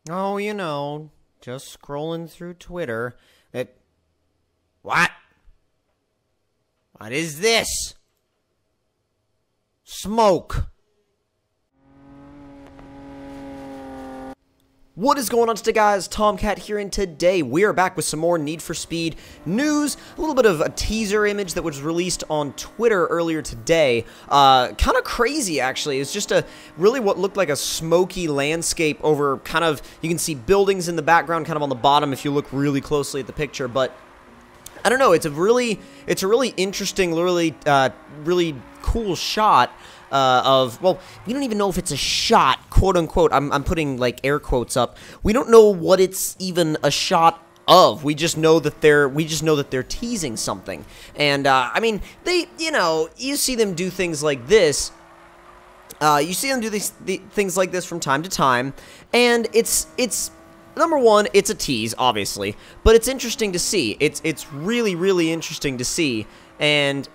Oh, just scrolling through Twitter. It. What? What is this? Smoke. What is going on today, guys? Tomcat here, and today we are back with some more Need for Speed news. A little bit of a teaser image that was released on Twitter earlier today. Kind of crazy, actually. It's just really what looked like a smoky landscape over kind of, you can see buildings in the background kind of on the bottom if you look really closely at the picture, but I don't know, it's a really interesting, really cool shot of, well, we don't even know if it's a shot, quote unquote. I'm putting like air quotes up. We don't know what it's even a shot of. We just know that they're teasing something. And I mean, you see them do things like this. You see them do things like this from time to time, and it's number one, it's a tease, obviously, but it's interesting to see. It's really interesting to see. And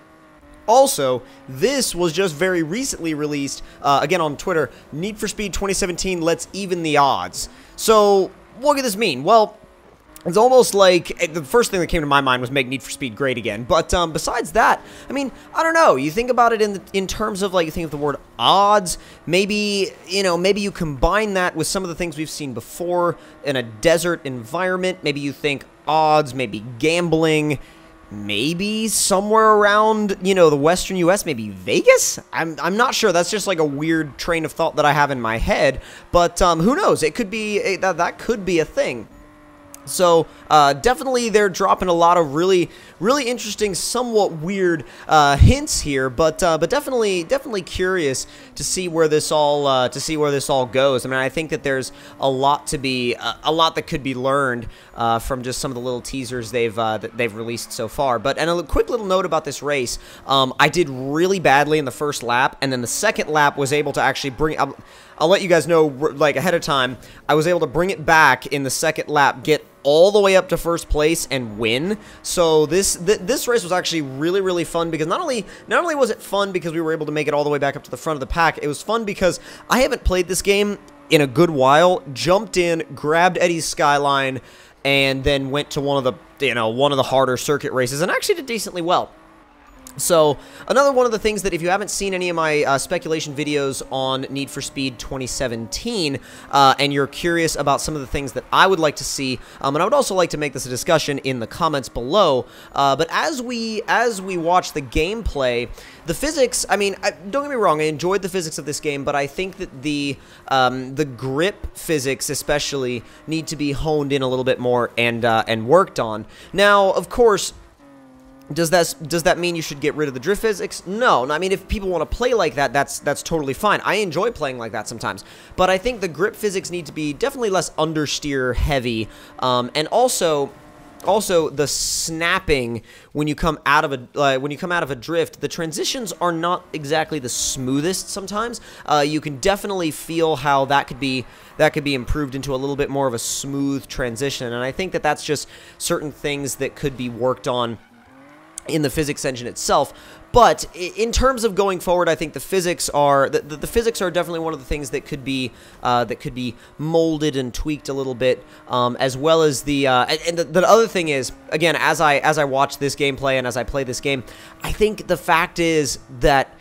also, this was just very recently released, again on Twitter, Need for Speed 2017 Let's Even the Odds. So, what could this mean? Well, it's almost like, the first thing that came to my mind was make Need for Speed great again, but besides that, I mean, I don't know, you think about it in terms of, like, you think of the word odds, maybe you combine that with some of the things we've seen before in a desert environment, maybe you think odds, maybe gambling, maybe somewhere around, the western U.S., maybe Vegas? I'm not sure. That's just like a weird train of thought that I have in my head, but who knows? It could be, that could be a thing. So, definitely they're dropping a lot of really interesting, somewhat weird hints here, but definitely curious to see where this all goes. I mean, I think that there's a lot that could be learned from just some of the little teasers they've released so far. But and a quick little note about this race, I did really badly in the first lap, and then the second lap was able to actually bring. I'll let you guys know, like, ahead of time, I was able to bring it back in the second lap, get all the way up to first place, and win. So this race was actually really fun, because not only was it fun because we were able to make it all the way back up to the front of the pack, it was fun because I haven't played this game in a good while, jumped in, grabbed Eddie's Skyline, and then went to one of the harder circuit races, and actually did decently well. So, another one of the things that if you haven't seen any of my speculation videos on Need for Speed 2017, and you're curious about some of the things that I would like to see, and I would also like to make this a discussion in the comments below, but as we watch the gameplay, the physics, I mean, don't get me wrong, I enjoyed the physics of this game, but I think that the grip physics especially need to be honed in a little bit more and worked on. Now, of course, does that mean you should get rid of the drift physics? No. I mean, if people want to play like that, that's totally fine. I enjoy playing like that sometimes. But I think the grip physics need to be definitely less understeer heavy. And also the snapping when you come out of a drift, the transitions are not exactly the smoothest sometimes. You can definitely feel how that could be improved into a little bit more of a smooth transition. And I think that that's just certain things that could be worked on in the physics engine itself. But in terms of going forward, I think the physics are definitely one of the things that could be molded and tweaked a little bit, as well as the other thing is, again, as I watch this gameplay and as I play this game, I think the fact is that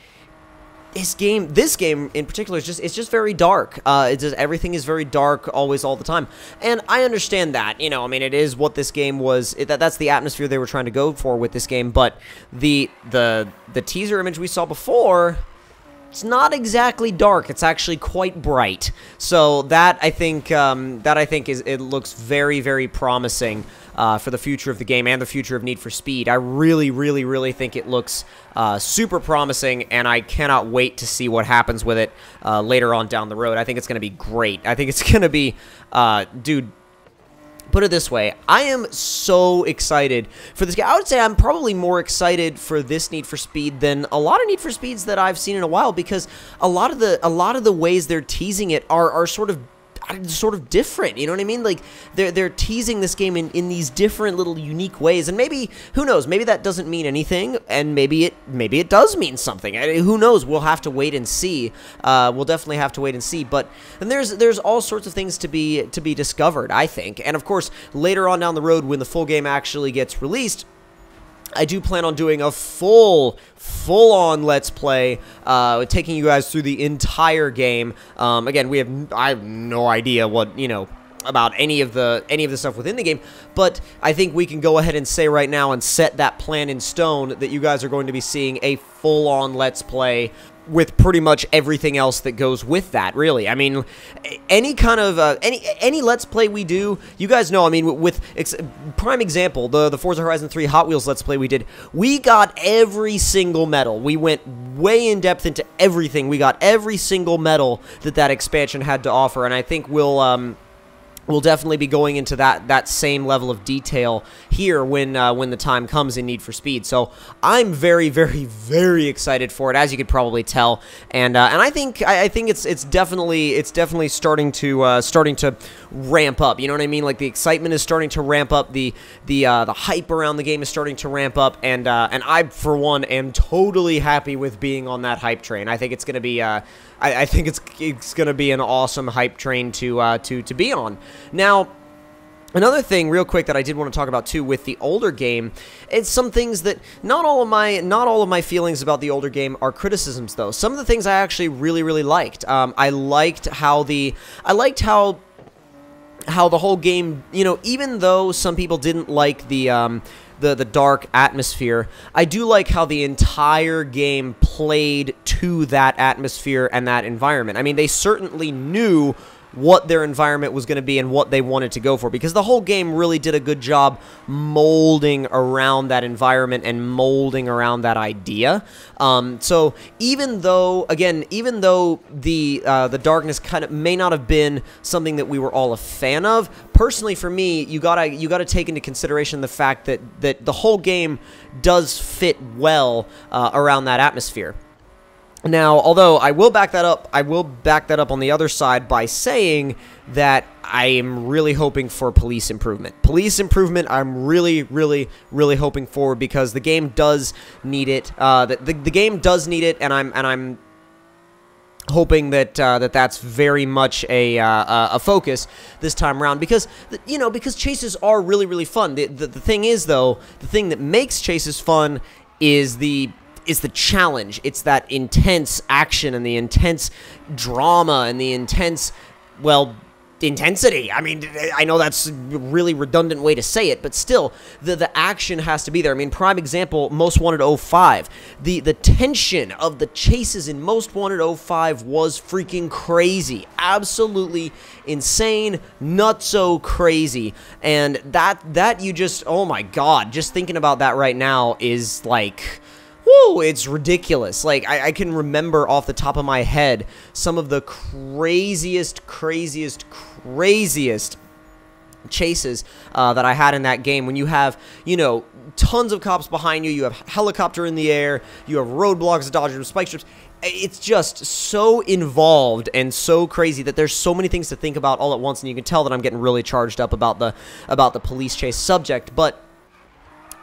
this game in particular is just very dark. Everything is very dark always, all the time, and I understand that. I mean, it is what this game was. That's the atmosphere they were trying to go for with this game. But the teaser image we saw before, it's not exactly dark. It's actually quite bright. So that I think it looks very promising for the future of the game and the future of Need for Speed. I really think it looks super promising, and I cannot wait to see what happens with it later on down the road. I think it's going to be great. I think it's going to be, dude, put it this way, I am so excited for this game. I would say I'm probably more excited for this Need for Speed than a lot of Need for Speeds that I've seen in a while, because a lot of the ways they're teasing it are sort of, sort of different, you know what I mean? Like, they're teasing this game in these different little unique ways, and maybe, who knows, maybe that doesn't mean anything, and maybe it does mean something. Who knows? We'll have to wait and see. We'll definitely have to wait and see, but and there's all sorts of things to be discovered, I think. And of course, later on down the road, when the full game actually gets released, I do plan on doing a full-on Let's Play, taking you guys through the entire game. Again, I have no idea what, you know, about any of the stuff within the game, but I think we can go ahead and say right now and set that plan in stone that you guys are going to be seeing a full-on Let's Play with pretty much everything else that goes with that, really. I mean, any kind of, any Let's Play we do, you guys know, I mean, with, prime example, the Forza Horizon 3 Hot Wheels Let's Play we did, we got every single medal. We went way in depth into everything. We got every single medal that expansion had to offer, and I think we'll definitely be going into that same level of detail here when the time comes in Need for Speed. So I'm very, very, very excited for it, as you could probably tell, and I think it's definitely starting to ramp up. You know what I mean? Like, the excitement is starting to ramp up, the hype around the game is starting to ramp up, and I, for one, am totally happy with being on that hype train. I think it's gonna be I think it's gonna be an awesome hype train to be on. Now, another thing, real quick, that I did want to talk about too with the older game, it's some things that not all of my feelings about the older game are criticisms, though. Some of the things I actually really liked. I liked how the whole game, you know, even though some people didn't like the dark atmosphere, I do like how the entire game played to that atmosphere and that environment. I mean, they certainly knew what their environment was going to be and what they wanted to go for, because the whole game really did a good job molding around that environment and molding around that idea. So even though, again, the darkness kind of may not have been something that we were all a fan of, personally for me, you gotta take into consideration the fact that the whole game does fit well around that atmosphere. Now, although I will back that up, on the other side by saying that I am really hoping for police improvement. Police improvement, I'm really hoping for, because the game does need it. The game does need it, and I'm hoping that that's very much a focus this time around, because you know, because chases are really fun. The thing is, though, the thing that makes chases fun is the challenge. It's that intense action and the intense drama and the intense, well, intensity. I mean, I know that's a really redundant way to say it, but still, the action has to be there. I mean, prime example, Most Wanted 05. The tension of the chases in Most Wanted 05 was freaking crazy. Absolutely insane, nutso crazy. And that you just, oh my god, just thinking about that right now is like, woo, it's ridiculous. Like, I can remember off the top of my head some of the craziest chases that I had in that game, when you have, you know, tons of cops behind you, you have helicopter in the air, you have roadblocks, dodgers, spike strips. It's just so involved and so crazy that there's so many things to think about all at once, and you can tell that I'm getting really charged up about the police chase subject, but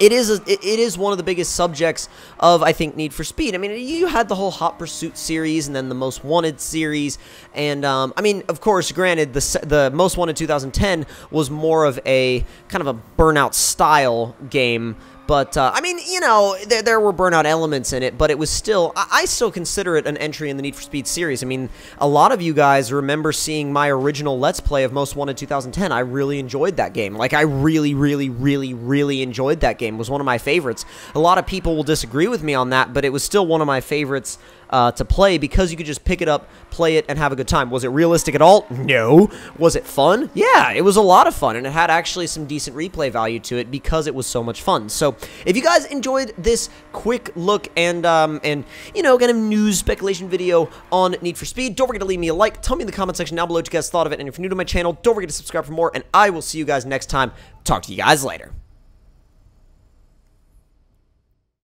it is one of the biggest subjects of, I think, Need for Speed. I mean, you had the whole Hot Pursuit series and then the Most Wanted series, and I mean, of course, granted, the Most Wanted 2010 was more of a kind of a Burnout style game. But, I mean, you know, there were Burnout elements in it, but it was still, I still consider it an entry in the Need for Speed series. I mean, a lot of you guys remember seeing my original Let's Play of Most Wanted 2010. I really enjoyed that game. Like, I really enjoyed that game. It was one of my favorites. A lot of people will disagree with me on that, but it was still one of my favorites to play, because you could just pick it up, play it, and have a good time. Was it realistic at all? No. Was it fun? Yeah, it was a lot of fun, and it had actually some decent replay value to it because it was so much fun. So, if you guys enjoyed this quick look and you know, kind of news speculation video on Need for Speed, don't forget to leave me a like, tell me in the comment section down below what you guys thought of it, and if you're new to my channel, don't forget to subscribe for more, and I will see you guys next time. Talk to you guys later.